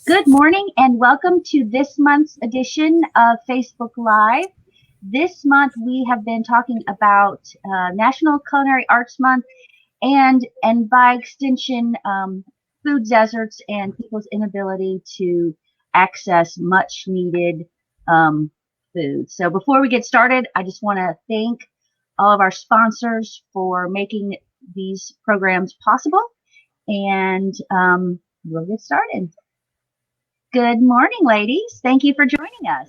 Good morning and welcome to this month's edition of Facebook Live. This month we have been talking about National Culinary Arts Month and by extension food deserts and people's inability to access much needed food. So before we get started, I just want to thank all of our sponsors for making these programs possible, and we'll get started. Good morning, ladies. Thank you for joining us.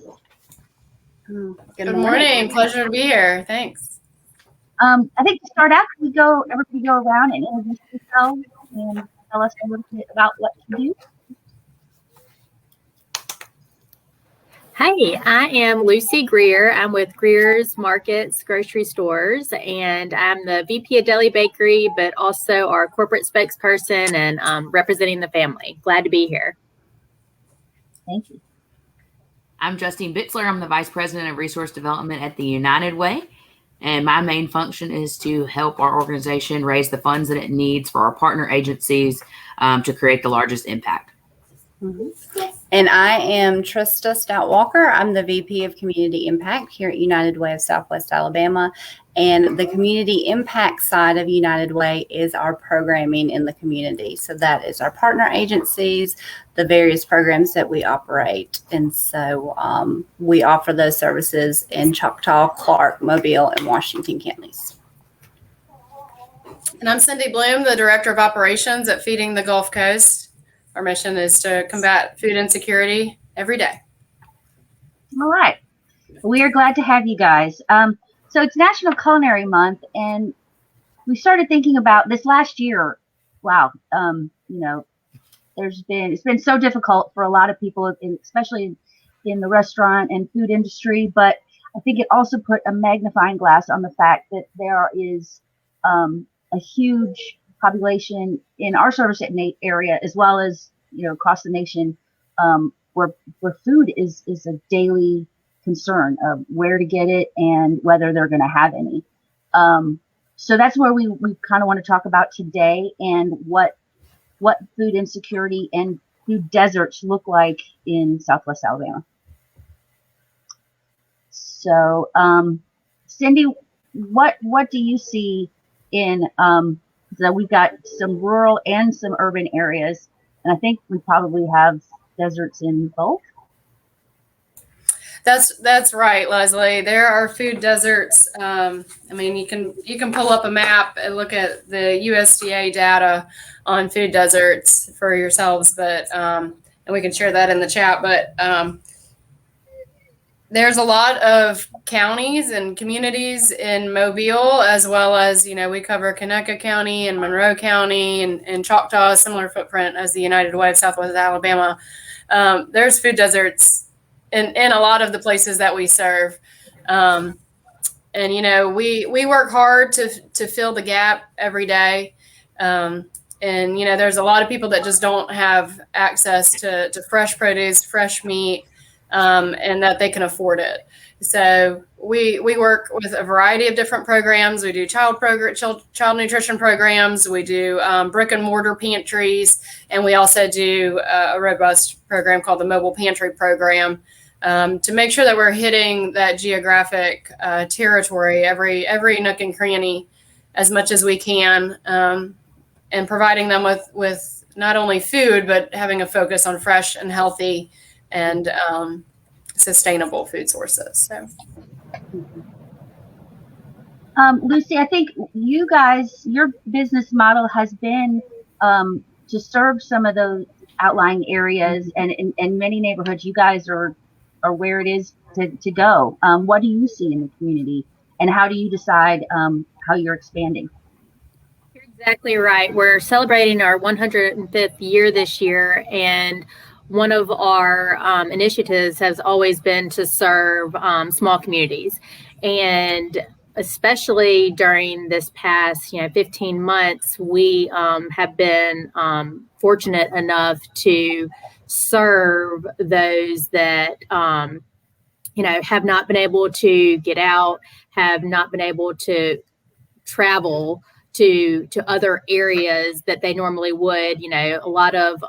Good morning. Pleasure to be here. Thanks. I think to start out, everybody go around and introduce yourselves and tell us a little bit about what you do. Hi, I am Lucy Greer. I'm with Greer's Markets Grocery Stores, and I'm the VP of Deli Bakery, but also our corporate spokesperson and representing the family. Glad to be here. Thank you. I'm Justine Bixler. I'm the Vice President of Resource Development at the United Way, and my main function is to help our organization raise the funds that it needs for our partner agencies to create the largest impact. And I am Trista Stout-Walker. I'm the VP of Community Impact here at United Way of Southwest Alabama. And the community impact side of United Way is our programming in the community. So that is our partner agencies, the various programs that we operate. And so we offer those services in Choctaw, Clark, Mobile, and Washington counties. And I'm Cindy Bloom, the Director of Operations at Feeding the Gulf Coast. Our mission is to combat food insecurity every day. All right. We are glad to have you guys. So it's National Culinary Month, and we started thinking about this last year. Wow. It's been so difficult for a lot of people, especially in the restaurant and food industry. But I think it also put a magnifying glass on the fact that there is a huge population in our service area, as well as across the nation, where food is a daily concern of where to get it and whether they're going to have any. So that's where we kind of want to talk about today, and what food insecurity and food deserts look like in Southwest Alabama. So, Cindy, what do you see in so we've got some rural and some urban areas, and I think we probably have deserts in both. That's right, Leslie. There are food deserts. You can pull up a map and look at the USDA data on food deserts for yourselves, but and we can share that in the chat. But there's a lot of counties and communities in Mobile, as well as, we cover Conecuh County and Monroe County and Choctaw, a similar footprint as the United Way of Southwest Alabama. There's food deserts in a lot of the places that we serve. We work hard to fill the gap every day. There's a lot of people that just don't have access to fresh produce, fresh meat, and that they can afford it. So we work with a variety of different programs. We do child nutrition programs. We do brick and mortar pantries, and we also do a robust program called the Mobile Pantry Program to make sure that we're hitting that geographic territory, every nook and cranny, as much as we can, and providing them with not only food, but having a focus on fresh and healthy and sustainable food sources. So, Lucy, I think you guys, your business model has been to serve some of those outlying areas, and in many neighborhoods, you guys are where it is to go. What do you see in the community, and how do you decide how you're expanding? You're exactly right. We're celebrating our 105th year this year, and one of our initiatives has always been to serve small communities. And especially during this past 15 months, we have been fortunate enough to serve those that have not been able to get out, have not been able to travel to other areas that they normally would. You know, a lot of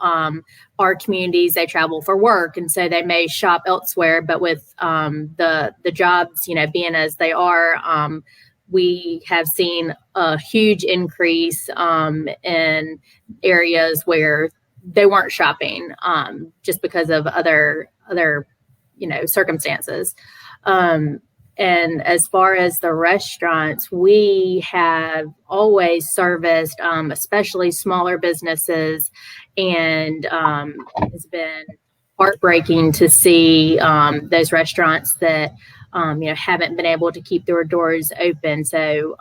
our communities, they travel for work, and so they may shop elsewhere. But with the jobs, you know, being as they are, we have seen a huge increase in areas where they weren't shopping just because of other you know, circumstances. And as far as the restaurants, we have always serviced, especially smaller businesses, and it's been heartbreaking to see those restaurants that you know, haven't been able to keep their doors open. So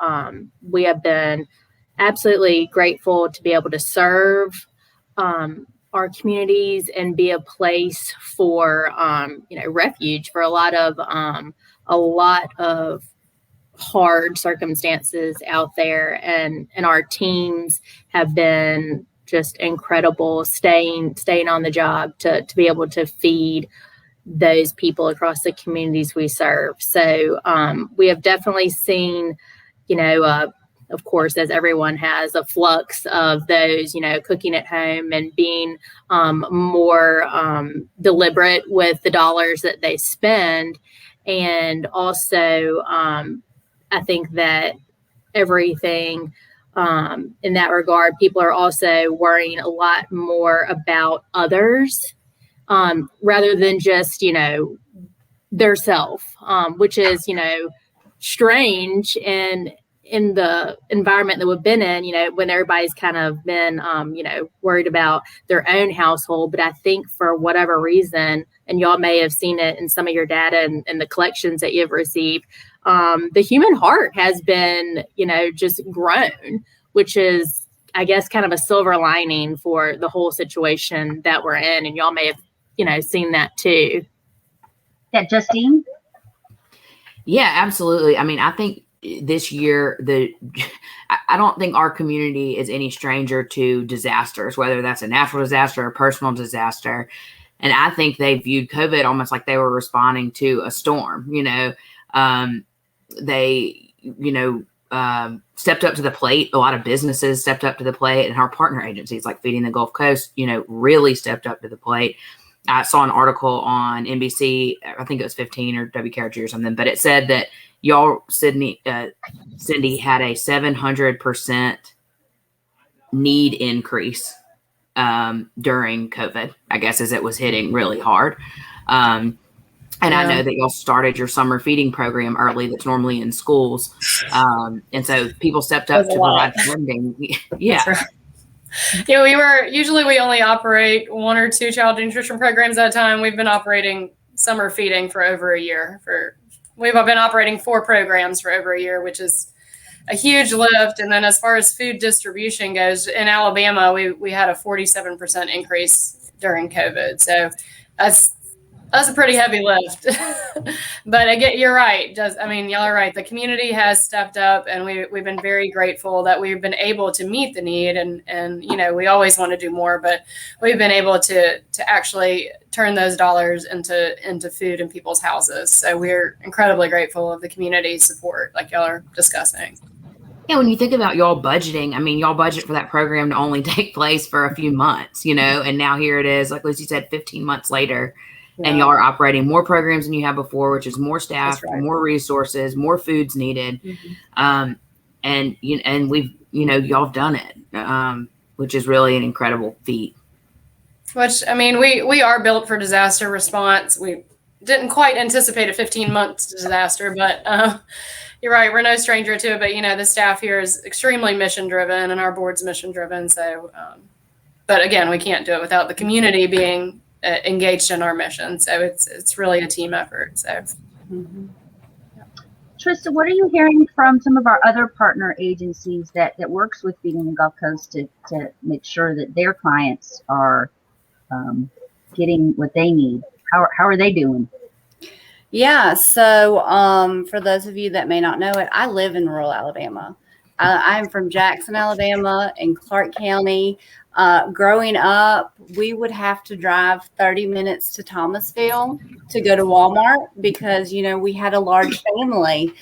we have been absolutely grateful to be able to serve our communities and be a place for you know, refuge for a lot of hard circumstances out there, and our teams have been just incredible, staying on the job to be able to feed those people across the communities we serve. So we have definitely seen, you know, of course, as everyone has, a flux of those, you know, cooking at home and being more deliberate with the dollars that they spend. And also, I think that everything in that regard, people are also worrying a lot more about others rather than just, you know, their self, which is, you know, strange. And in the environment that we've been in, you know, when everybody's kind of been, you know, worried about their own household. But I think for whatever reason, and y'all may have seen it in some of your data and the collections that you've received, the human heart has been, you know, just grown, which is, I guess, kind of a silver lining for the whole situation that we're in. And y'all may have, you know, seen that too. Yeah, Justine? Yeah, absolutely. I mean, I think this year, I don't think our community is any stranger to disasters, whether that's a natural disaster or a personal disaster. And I think they viewed COVID almost like they were responding to a storm. You know, they, you know, stepped up to the plate. A lot of businesses stepped up to the plate, and our partner agencies like Feeding the Gulf Coast, you know, really stepped up to the plate. I saw an article on NBC, I think it was 15 or WKRG or something, but it said that y'all, Cindy had a 700% need increase during COVID, I guess, as it was hitting really hard. And I know that y'all started your summer feeding program early that's normally in schools. And so people stepped up to provide funding. Yeah. That's right. Yeah, we only operate 1 or 2 child nutrition programs at a time. We've been operating summer feeding for over a year. We've been operating 4 programs for over a year, which is a huge lift. And then as far as food distribution goes, in Alabama, we had a 47% increase during COVID. So that's a pretty heavy lift. But again, you're right. Y'all are right. The community has stepped up, and we've been very grateful that we've been able to meet the need. And you know, we always want to do more, but we've been able to actually turn those dollars into food in people's houses. So we're incredibly grateful of the community support, like y'all are discussing. Yeah, when you think about y'all budgeting, I mean, y'all budget for that program to only take place for a few months, you know, and now here it is, like Lucy said, 15 months later. Yeah. And y'all are operating more programs than you have before, which is more staff, right, more resources, more foods needed. Mm-hmm. And we've, you know, y'all have done it, which is really an incredible feat. Which, I mean, we are built for disaster response. We didn't quite anticipate a 15-month disaster, but you're right. We're no stranger to it. But, you know, the staff here is extremely mission driven, and our board's mission driven. So, but again, we can't do it without the community being engaged in our mission. So it's really a team effort. So, Trista, what are you hearing from some of our other partner agencies that works with Feeding the Gulf Coast to make sure that their clients are getting what they need? How are they doing? Yeah, so for those of you that may not know it, I live in rural Alabama. I'm from Jackson, Alabama, in Clark County. Growing up, we would have to drive 30 minutes to Thomasville to go to Walmart because, you know, we had a large family.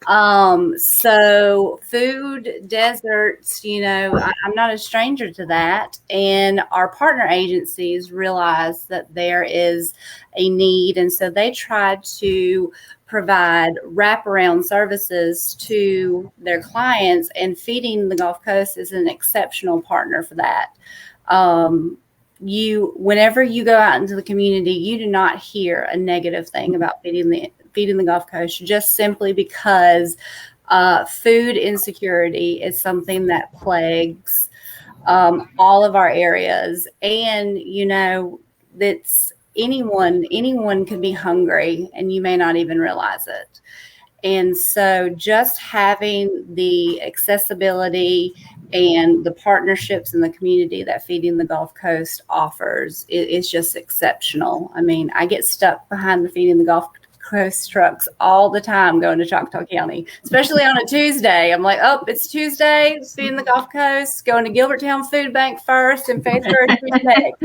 So food deserts, I'm not a stranger to that. And our partner agencies realize that there is a need. And so they try to provide wraparound services to their clients, and Feeding the Gulf Coast is an exceptional partner for that. Whenever you go out into the community, you do not hear a negative thing about feeding the Gulf Coast, just simply because food insecurity is something that plagues all of our areas. And that's anyone can be hungry, and you may not even realize it. And so just having the accessibility and the partnerships in the community that Feeding the Gulf Coast offers is just exceptional. I mean, I get stuck behind the Feeding the Gulf Coast trucks all the time going to Choctaw County, especially on a Tuesday. I'm like, oh, it's Tuesday, it's Feeding the Gulf Coast, going to Gilbertown Food Bank first and Faith Grocery next.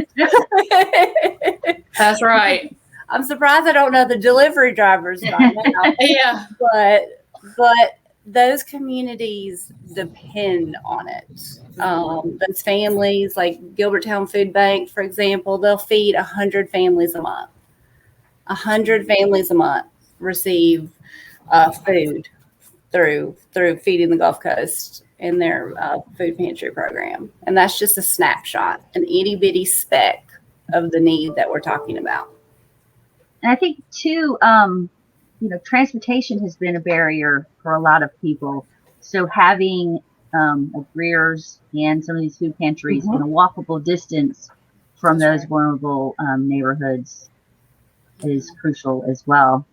That's right. I'm surprised I don't know the delivery drivers by now. Yeah. But those communities depend on it. Those families, like Gilbertown Food Bank, for example, they'll feed 100 families a month. 100 families a month receive food through Feeding the Gulf Coast in their food pantry program. And that's just a snapshot, an itty bitty speck of the need that we're talking about. And I think too, transportation has been a barrier for a lot of people. So having Greer's and some of these food pantries in a walkable distance from those vulnerable neighborhoods is crucial as well.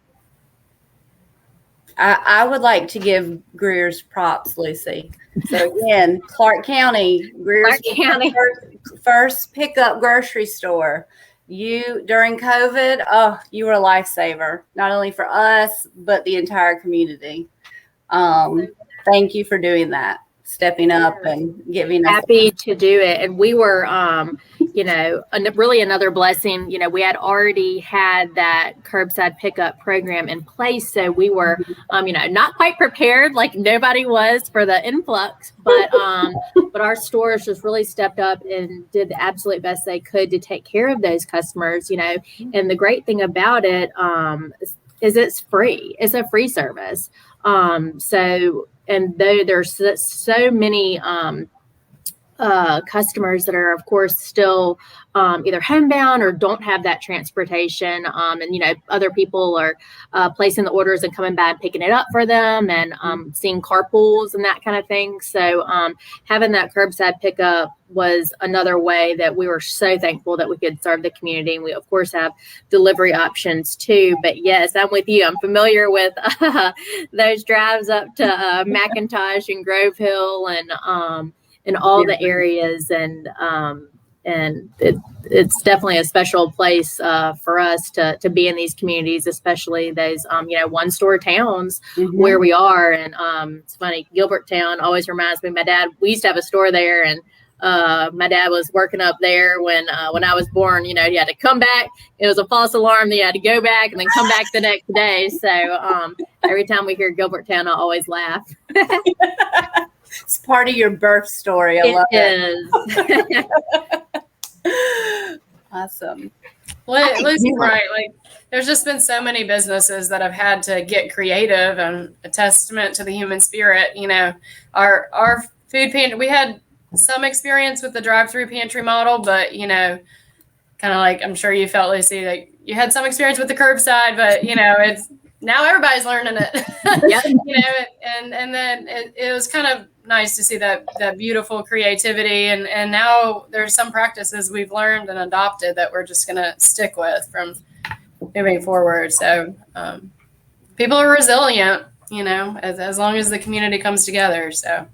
I would like to give Greer's props, Lucy. So again, Clark County, Greer's first pickup grocery store. You, during COVID, you were a lifesaver, not only for us, but the entire community. Thank you for doing that, stepping up and giving us. Happy to do it. And we were, really another blessing. We had already had that curbside pickup program in place. So we were, not quite prepared, like nobody was, for the influx, but our stores just really stepped up and did the absolute best they could to take care of those customers, and the great thing about it is it's free. It's a free service. And though there's so many customers that are, of course, still either homebound or don't have that transportation, and other people are placing the orders and coming by and picking it up for them, and seeing carpools and that kind of thing. So having that curbside pickup was another way that we were so thankful that we could serve the community. And we, of course, have delivery options too. But yes, I'm with you. I'm familiar with those drives up to McIntosh and Grove Hill and all the areas, and it's definitely a special place for us to be in these communities, especially those one store towns where we are. And it's funny, Gilbertown always reminds me of my dad. We used to have a store there, and my dad was working up there when I was born. He had to come back. It was a false alarm. He had to go back and then come back the next day. So every time we hear Gilbertown, I always laugh. It's part of your birth story. I love it. Awesome. Well, Lucy's right. Like, there's just been so many businesses that have had to get creative, and a testament to the human spirit. Our food pantry, we had some experience with the drive-through pantry model, but kind of like I'm sure you felt, Lucy, like you had some experience with the curbside, but it's now everybody's learning it. And then it was kind of nice to see that beautiful creativity, and now there's some practices we've learned and adopted that we're just going to stick with from moving forward. So people are resilient, as long as the community comes together. So.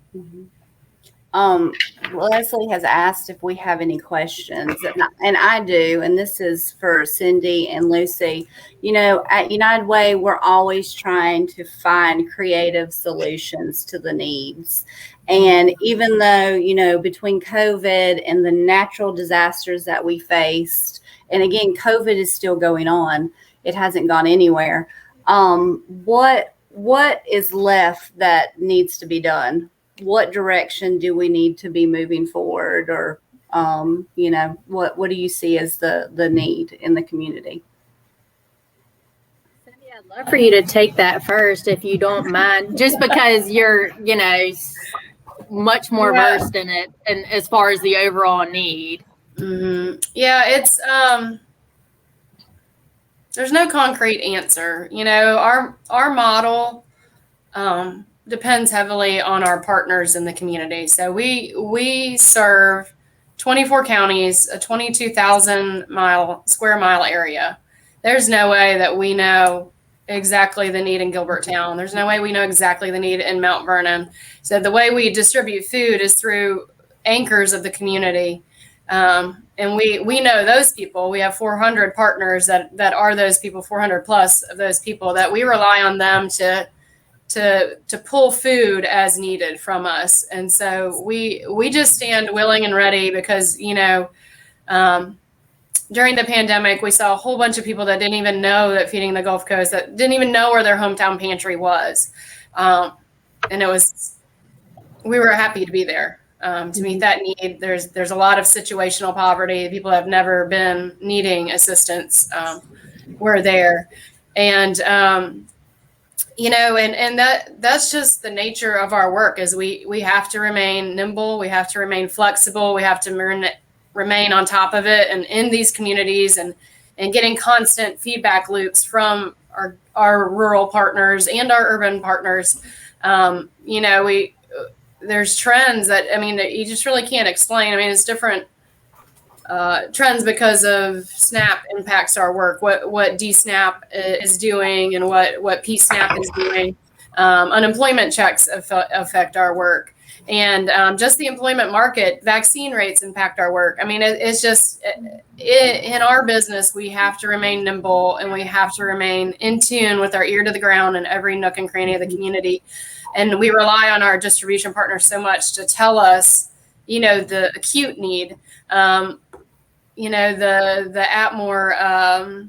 Leslie has asked if we have any questions, and I do, and this is for Cindy and Lucy. At United Way, we're always trying to find creative solutions to the needs. And even though, between COVID and the natural disasters that we faced, and again, COVID is still going on, it hasn't gone anywhere. what is left that needs to be done? What direction do we need to be moving forward? Or, what do you see as the need in the community? Cindy, I'd love for you to take that first, if you don't mind, just because you're, much more versed in it, and as far as the overall need. Mm-hmm. Yeah, it's there's no concrete answer. Our model depends heavily on our partners in the community. So we serve 24 counties, a 22,000 square mile area. There's no way that we know exactly the need in Gilbertown. There's no way we know exactly the need in Mount Vernon. So the way we distribute food is through anchors of the community. And we know those people. We have 400 partners that are those people, 400 plus of those people, that we rely on them to pull food as needed from us. And so we just stand willing and ready because, during the pandemic, we saw a whole bunch of people that didn't even know that Feeding the Gulf Coast, that didn't even know where their hometown pantry was. And we were happy to be there to meet that need. There's a lot of situational poverty. People have never been needing assistance. We're there. And, and that's just the nature of our work, is we have to remain nimble. We have to remain flexible. We have to remain on top of it and in these communities and getting constant feedback loops from our rural partners and our urban partners. There's trends that you just really can't explain. It's different trends because of SNAP impacts our work, what DSNAP is doing and what PSNAP is doing. Unemployment checks affect our work. And just the employment market, vaccine rates impact our work. It's just in our business, we have to remain nimble and we have to remain in tune with our ear to the ground in every nook and cranny of the community. And we rely on our distribution partners so much to tell us, the acute need, the Atmore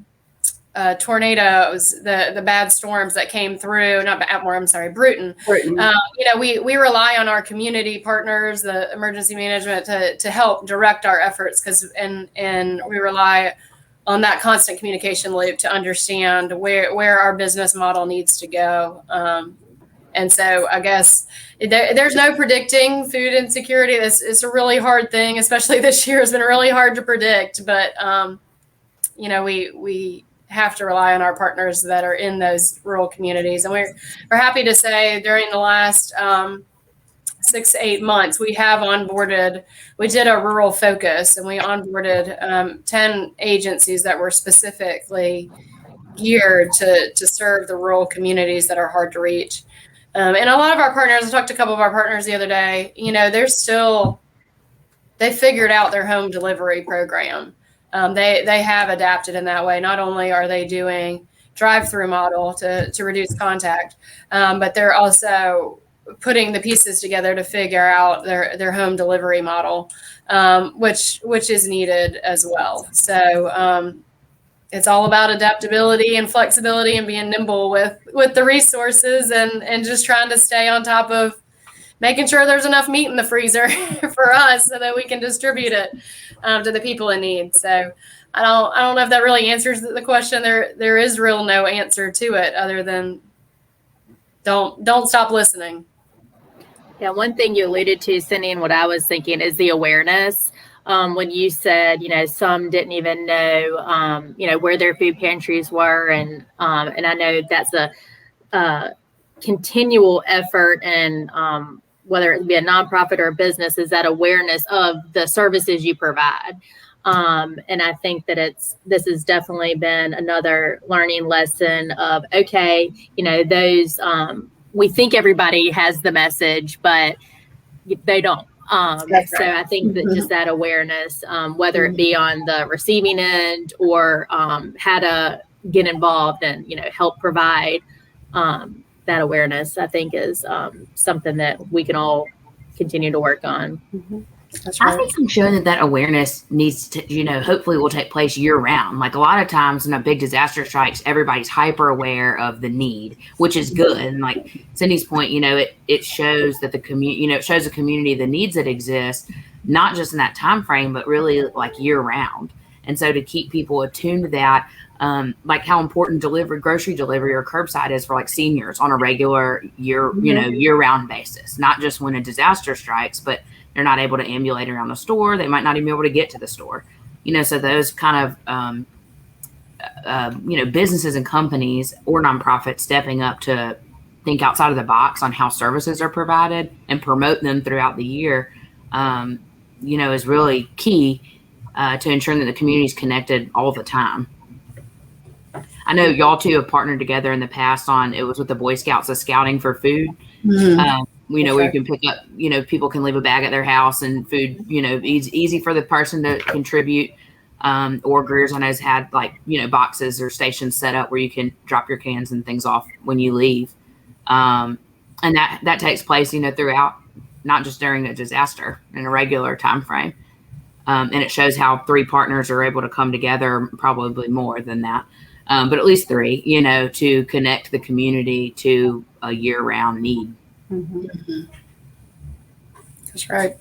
tornadoes, the bad storms that came through, not Atmore, I'm sorry, Bruton. We rely on our community partners, the emergency management, to help direct our efforts, and we rely on that constant communication loop to understand where our business model needs to go. And so I guess there's no predicting food insecurity. It's a really hard thing, especially this year has been really hard to predict, but we have to rely on our partners that are in those rural communities. And we're happy to say during the last 6 to 8 months, we did a rural focus, and we onboarded 10 agencies that were specifically geared to serve the rural communities that are hard to reach. And a lot of our partners, I talked to a couple of our partners the other day, they figured out their home delivery program. They have adapted in that way. Not only are they doing drive-through model to reduce contact, but they're also putting the pieces together to figure out their home delivery model, which is needed as well. So it's all about adaptability and flexibility and being nimble with the resources and just trying to stay on top of making sure there's enough meat in the freezer for us so that we can distribute it to the people in need. So I don't know if that really answers the question. There is no answer to it other than don't stop listening. Yeah, one thing you alluded to, Cindy, and what I was thinking is the awareness. When you said, some didn't even know, where their food pantries were. And I know that's a continual effort, and whether it be a nonprofit or a business, is that awareness of the services you provide. And I think that this has definitely been another learning lesson of, okay, those, we think everybody has the message, but they don't. Right. So I think that just that awareness, whether it be on the receiving end or how to get involved and, help provide that awareness, I think is something that we can all continue to work on. That's I right. think I'm showing that awareness needs to, hopefully will take place year round. Like a lot of times when a big disaster strikes, everybody's hyper aware of the need, which is good. And like Cindy's point, it shows that the community, it shows the community the needs that exist, not just in that time frame, but really like year round. And so to keep people attuned to that, like how important grocery delivery or curbside is for like seniors on a regular year round basis, not just when a disaster strikes, but they're not able to ambulate around the store. They might not even be able to get to the store, so those kind of, businesses and companies or nonprofits stepping up to think outside of the box on how services are provided and promote them throughout the year, is really key to ensuring that the community is connected all the time. I know y'all two have partnered together in the past it was with the Boy Scouts of Scouting for Food. Where you can pick up, people can leave a bag at their house and food, easy for the person to contribute. Or Greer's, I know, has had boxes or stations set up where you can drop your cans and things off when you leave. And that takes place, throughout, not just during a disaster in a regular time frame. And it shows how 3 partners are able to come together, probably more than that. But at least 3, to connect the community to a year-round need. Mm-hmm. That's right.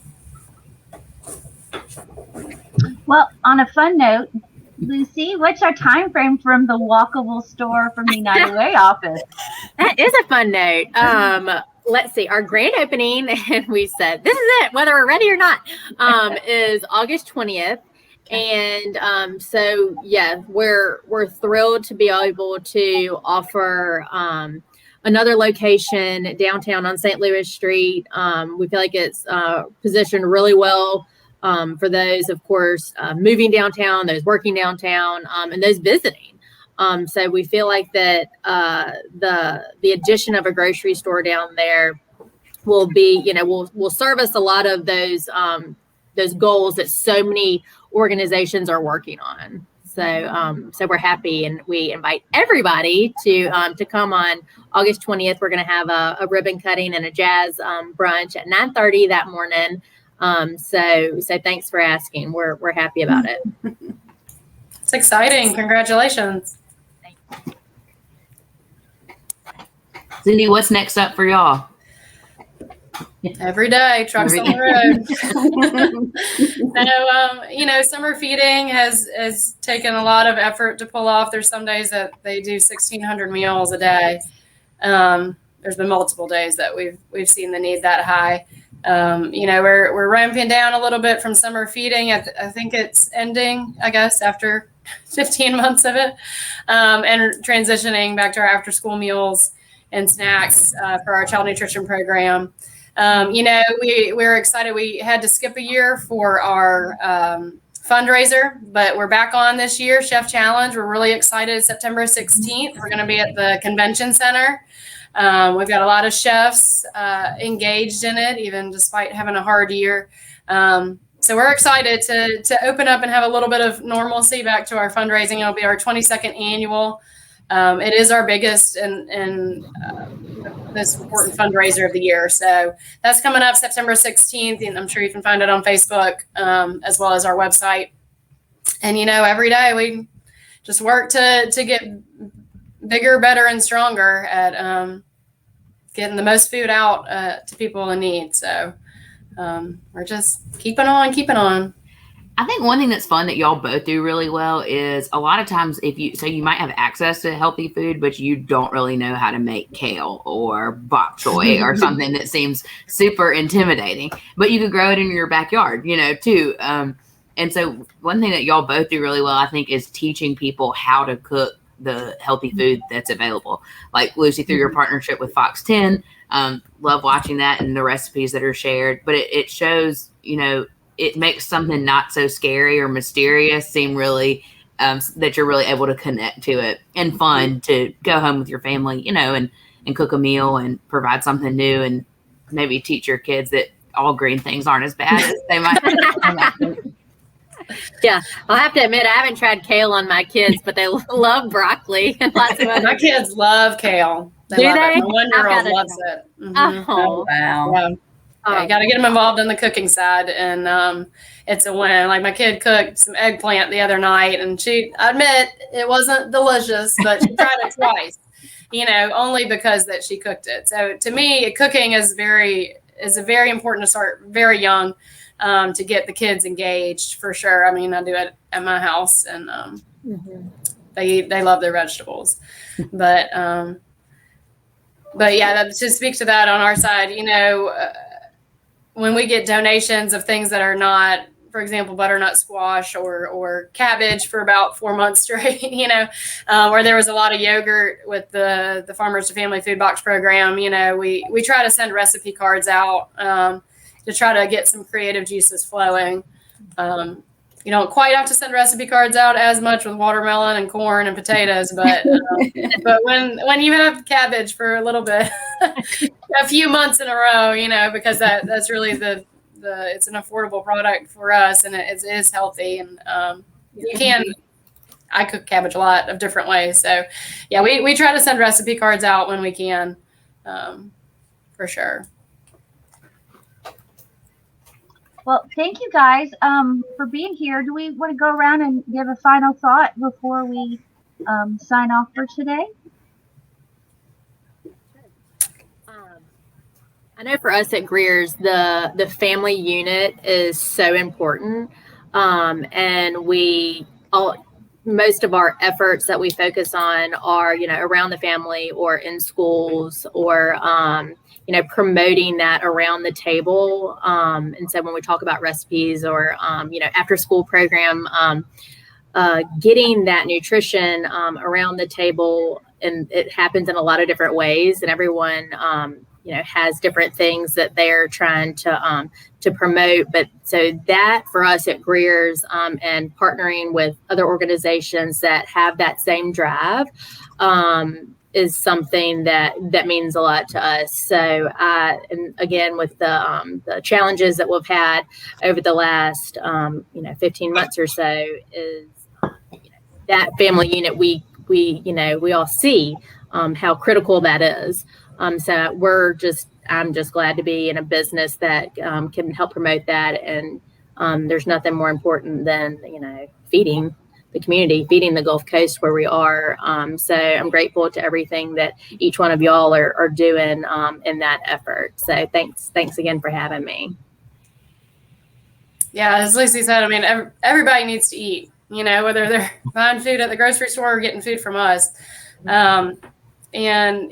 Well, on a fun note, Lucy, what's our time frame from the walkable store from the United Way office? That is a fun note. Let's see, our grand opening, and we said, this is it, whether we're ready or not, is August 20th. And so, yeah, we're thrilled to be able to offer another location downtown on St. Louis Street. We feel like it's positioned really well for those, of course, moving downtown, those working downtown, and those visiting. So we feel like that the addition of a grocery store down there will be, will service a lot of those goals that so many organizations are working on. So we're happy, and we invite everybody to come on August 20th. We're going to have a ribbon cutting and a jazz brunch at 9:30 that morning. So thanks for asking. We're happy about it. It's exciting. Congratulations. Cindy, what's next up for y'all? Every day, trucks on the road. So, summer feeding has taken a lot of effort to pull off. There's some days that they do 1,600 meals a day. There's been multiple days that we've seen the need that high. We're ramping down a little bit from summer feeding. I think it's ending, I guess, after 15 months of it, and transitioning back to our after-school meals and snacks for our child nutrition program. We're excited. We had to skip a year for our fundraiser, but we're back on this year, Chef Challenge. We're really excited. September 16th, we're going to be at the convention center. We've got a lot of chefs engaged in it, even despite having a hard year. So we're excited to open up and have a little bit of normalcy back to our fundraising. It'll be our 22nd annual. It is our biggest and most important fundraiser of the year. So that's coming up September 16th, and I'm sure you can find it on Facebook as well as our website. And every day we just work to get bigger, better, and stronger at getting the most food out to people in need. So we're just keeping on. I think one thing that's fun that y'all both do really well is a lot of times you might have access to healthy food, but you don't really know how to make kale or bok choy or something that seems super intimidating, but you could grow it in your backyard, too. And so one thing that y'all both do really well, I think, is teaching people how to cook the healthy food that's available. Like Lucy, through your partnership with Fox 10, love watching that and the recipes that are shared, but it shows, it makes something not so scary or mysterious seem really that you're really able to connect to it and fun to go home with your family, and cook a meal and provide something new and maybe teach your kids that all green things aren't as bad as they might. Yeah, I'll have to admit I haven't tried kale on my kids, but they love broccoli and lots of other. My kids love kale. Do they? My 1-year-old loves it. Mm-hmm. Oh, wow. Yeah. Yeah, you got to get them involved in the cooking side, and it's a win. Like my kid cooked some eggplant the other night, and I admit it wasn't delicious, but she tried it twice. Only because that she cooked it. So to me, cooking is very important to start very young, to get the kids engaged for sure. I mean, I do it at my house, and they love their vegetables, but yeah, to speak to that on our side, when we get donations of things that are not, for example, butternut squash or cabbage for about 4 months straight, where there was a lot of yogurt with the Farmers to Family Food Box program, we try to send recipe cards out to try to get some creative juices flowing. You don't quite have to send recipe cards out as much with watermelon and corn and potatoes, but when you have cabbage for a little bit, a few months in a row, because that's really it's an affordable product for us, and it is healthy, and I cook cabbage a lot of different ways. So yeah, we try to send recipe cards out when we can, for sure. Well, thank you guys for being here. Do we want to go around and give a final thought before we sign off for today? I know for us at Greer's, the family unit is so important, and most of our efforts that we focus on are around the family or in schools or promoting that around the table. And so when we talk about recipes or after school program, getting that nutrition around the table, and it happens in a lot of different ways, and everyone has different things that they're trying to promote. But so that for us at Greer's, and partnering with other organizations that have that same drive, is something that means a lot to us. So, and again, with the challenges that we've had over the last 15 months or so, is that family unit we all see how critical that is. So I'm just glad to be in a business that can help promote that. And there's nothing more important than, feeding the community, feeding the Gulf Coast where we are. So I'm grateful to everything that each one of y'all are doing in that effort. So thanks again for having me. Yeah, as Lucy said, I mean, everybody needs to eat, whether they're buying food at the grocery store or getting food from us. And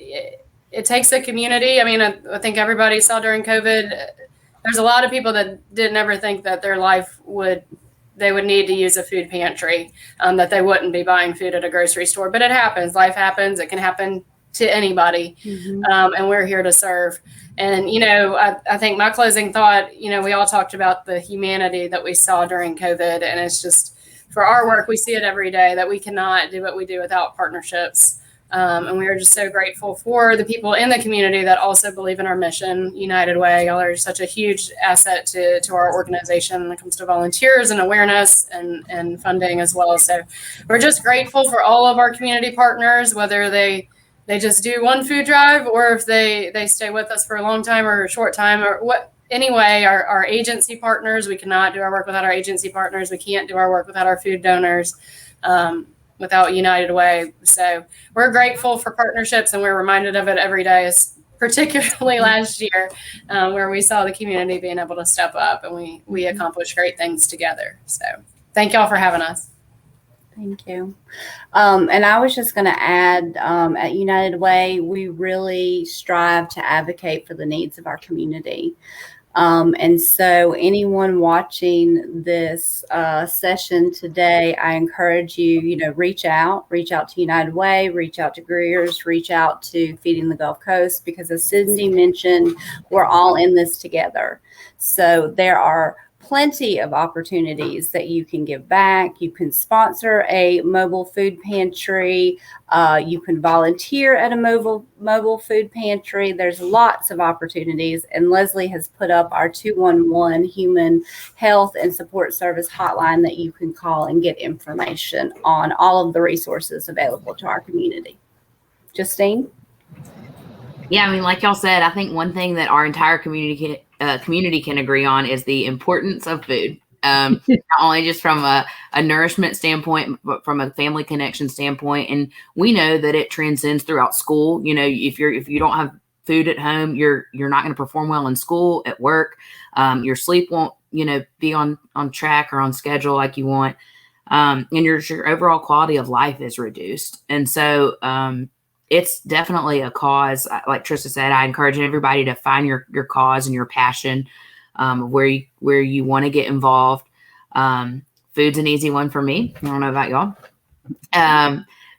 it takes a community. I mean, I think everybody saw during COVID, there's a lot of people that didn't ever think that their life they would need to use a food pantry, that they wouldn't be buying food at a grocery store. But it happens. Life happens. It can happen to anybody. And we're here to serve. And, I think my closing thought, we all talked about the humanity that we saw during COVID. And it's just, for our work, we see it every day that we cannot do what we do without partnerships. And we are just so grateful for the people in the community that also believe in our mission. United Way, y'all are such a huge asset to our organization when it comes to volunteers and awareness and funding as well. So we're just grateful for all of our community partners, whether they just do one food drive or if they stay with us for a long time or a short time or what. Anyway, our agency partners, we cannot do our work without our agency partners. We can't do our work without our food donors. Without United Way. So we're grateful for partnerships, and we're reminded of it every day, particularly last year, where we saw the community being able to step up and we accomplished great things together. So thank y'all for having us. Thank you. And I was just going to add, at United Way, we really strive to advocate for the needs of our community. And so anyone watching this session today, I encourage you, reach out to United Way, reach out to Greer's, reach out to Feeding the Gulf Coast, because as Cindy mentioned, we're all in this together. So there are plenty of opportunities that you can give back. You can sponsor a mobile food pantry. You can volunteer at a mobile food pantry. There's lots of opportunities. And Leslie has put up our 211 Human Health and Support Service hotline that you can call and get information on all of the resources available to our community. Justine? Yeah, I mean, like y'all said, I think one thing that our entire community community can agree on is the importance of food. Not only just from a nourishment standpoint, but from a family connection standpoint. And we know that it transcends throughout school. You know, if you don't have food at home, you're not going to perform well in school, at work. Your sleep won't, be on track or on schedule like you want. And your overall quality of life is reduced. And so it's definitely a cause. Like Trista said, I encourage everybody to find your cause and your passion, where you want to get involved. Food's an easy one for me. I don't know about y'all.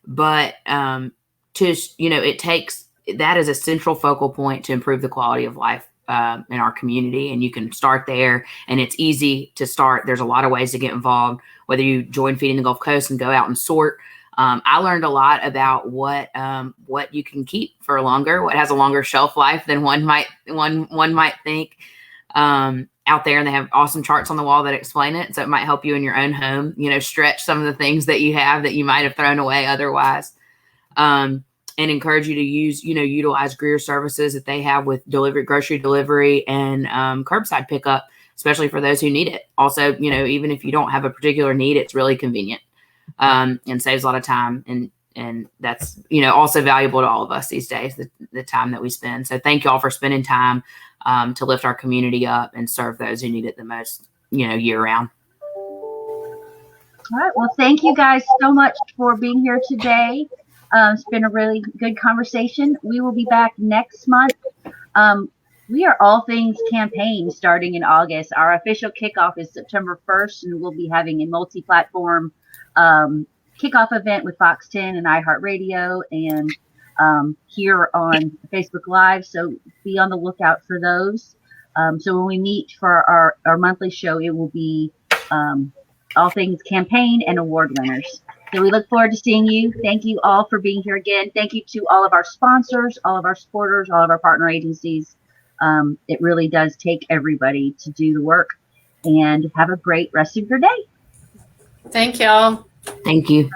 But it takes, that is a central focal point to improve the quality of life in our community. And you can start there, and it's easy to start. There's a lot of ways to get involved, whether you join Feeding the Gulf Coast and go out and sort. I learned a lot about what you can keep for longer, what has a longer shelf life than one might think out there. And they have awesome charts on the wall that explain it. So it might help you in your own home, stretch some of the things that you have that you might have thrown away otherwise. And encourage you to utilize Greer services that they have with grocery delivery and curbside pickup, especially for those who need it. Also, even if you don't have a particular need, it's really convenient and saves a lot of time. And that's, also valuable to all of us these days, the time that we spend. So thank you all for spending time to lift our community up and serve those who need it the most, year round. All right. Well, thank you guys so much for being here today. It's been a really good conversation. We will be back next month. We are all things campaign starting in August. Our official kickoff is September 1st, and we'll be having a multi-platform kickoff event with Fox 10 and iHeartRadio and here on Facebook Live. So be on the lookout for those. So when we meet for our monthly show, it will be all things campaign and award winners. So we look forward to seeing you. Thank you all for being here again. Thank you to all of our sponsors, all of our supporters, all of our partner agencies. It really does take everybody to do the work. And have a great rest of your day. Thank y'all. Thank you.